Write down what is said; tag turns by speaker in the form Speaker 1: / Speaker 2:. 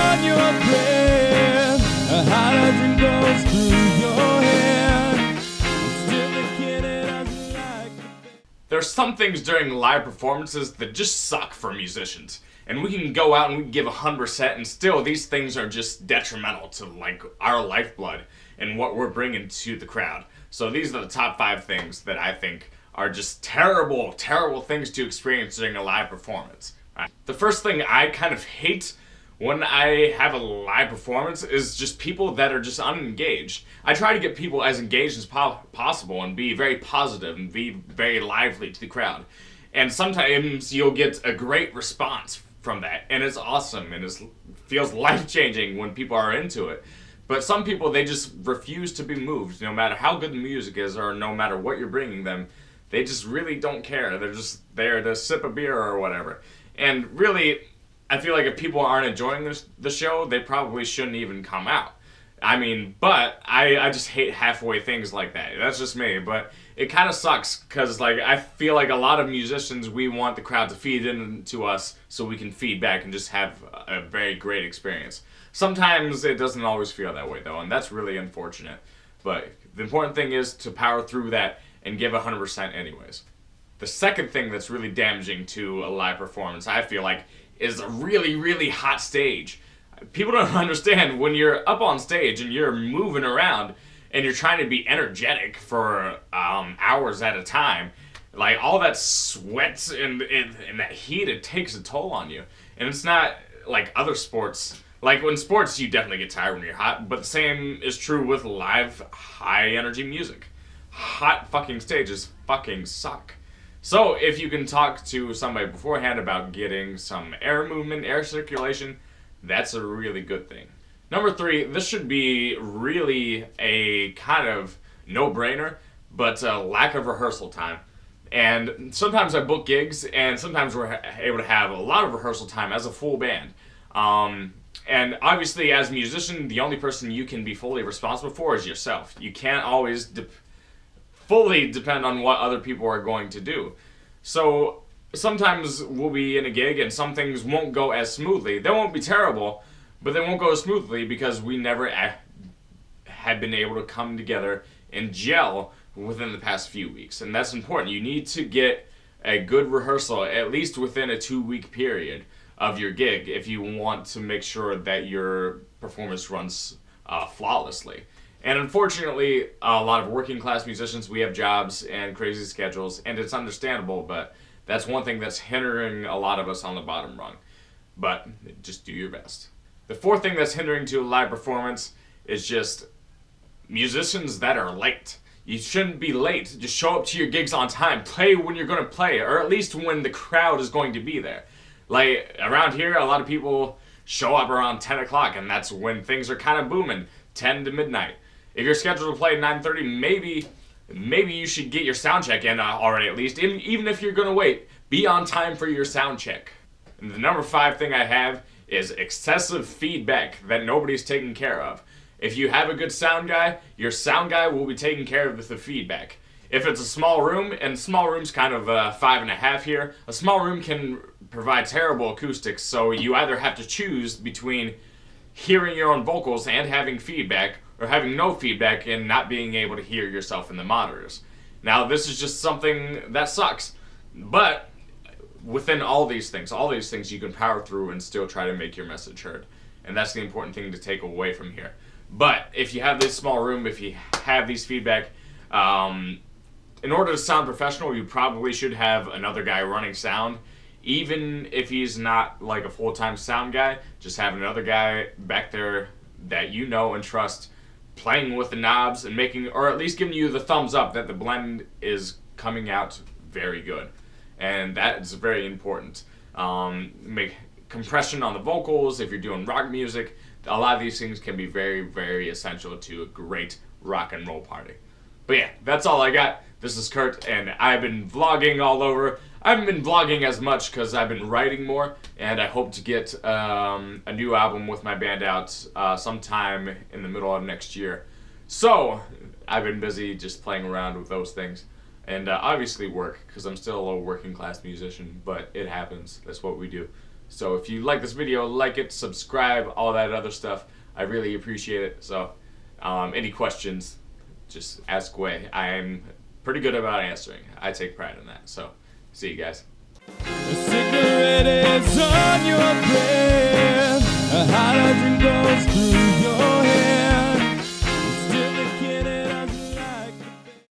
Speaker 1: on your breath, how the dream goes through your head. Still the kid that doesn't like the
Speaker 2: There's some things during live performances that just suck for musicians. And we can go out and we can give 100% and still these things are just detrimental to like our lifeblood and what we're bringing to the crowd. So these are the top 5 things that I think are just terrible, terrible things to experience during a live performance. Right? The first thing I kind of hate when I have a live performance is just people that are just unengaged. I try to get people as engaged as possible and be very positive and be very lively to the crowd. And sometimes you'll get a great response from that, and it's awesome, and it feels life-changing when people are into it. But some people, they just refuse to be moved, no matter how good the music is or no matter what you're bringing them. They just really don't care. They're just there to sip a beer or whatever. And really, I feel like if people aren't enjoying the show, they probably shouldn't even come out. I mean, but I just hate halfway things like that. That's just me, but it kind of sucks because like I feel like a lot of musicians, we want the crowd to feed into us so we can feed back and just have a very great experience. Sometimes it doesn't always feel that way though, and that's really unfortunate. But the important thing is to power through that and give 100% anyways. The second thing that's really damaging to a live performance, I feel like, is a really, really hot stage. People don't understand when you're up on stage and you're moving around and you're trying to be energetic for hours at a time, like all that sweat and that heat, it takes a toll on you. And it's not like other sports. Like in sports, you definitely get tired when you're hot, but the same is true with live, high energy music. Hot fucking stages fucking suck. So if you can talk to somebody beforehand about getting some air movement, air circulation, that's a really good thing. Number 3, this should be really a kind of no-brainer, but a lack of rehearsal time. And sometimes I book gigs, and sometimes we're able to have a lot of rehearsal time as a full band. And obviously, as a musician, the only person you can be fully responsible for is yourself. You can't always fully depend on what other people are going to do. So sometimes we'll be in a gig and some things won't go as smoothly. They won't be terrible, but they won't go as smoothly because we never had been able to come together and gel within the past few weeks. And that's important. You need to get a good rehearsal at least within a 2-week period of your gig if you want to make sure that your performance runs flawlessly. And unfortunately, a lot of working class musicians, we have jobs and crazy schedules, and it's understandable, but that's one thing that's hindering a lot of us on the bottom rung. But just do your best. The 4th thing that's hindering to a live performance is just musicians that are late. You shouldn't be late. Just show up to your gigs on time. Play when you're going to play, or at least when the crowd is going to be there. Like, around here, a lot of people show up around 10 o'clock, and that's when things are kind of booming, 10 to midnight. If you're scheduled to play at 9:30, maybe you should get your sound check in already at least. Even if you're going to wait, be on time for your sound check. And the number 5 thing I have is excessive feedback that nobody's taking care of. If you have a good sound guy, your sound guy will be taking care of the feedback. If it's a small room, and small room's kind of 5.5 here, a small room can provide terrible acoustics, so you either have to choose between hearing your own vocals and having feedback, or having no feedback and not being able to hear yourself in the monitors. Now, this is just something that sucks, but within all these things you can power through and still try to make your message heard. And that's the important thing to take away from here. But if you have this small room, if you have these feedback, in order to sound professional, you probably should have another guy running sound. Even if he's not like a full-time sound guy, just have another guy back there that you know and trust playing with the knobs and making, or at least giving you the thumbs up that the blend is coming out very good. And that is very important. Make compression on the vocals. If you're doing rock music, a lot of these things can be very, very essential to a great rock and roll party. But yeah, that's all I got. This is Kurt, and I've been vlogging all over. I haven't been vlogging as much because I've been writing more, and I hope to get a new album with my band out sometime in the middle of next year. So, I've been busy just playing around with those things. And obviously work, because I'm still a low working class musician, but it happens. That's what we do. So if you like this video, like it, subscribe, all that other stuff. I really appreciate it. So any questions, just ask away. I'm pretty good about answering. I take pride in that. So see you guys.
Speaker 1: A cigarette is on your breath. A hydrogen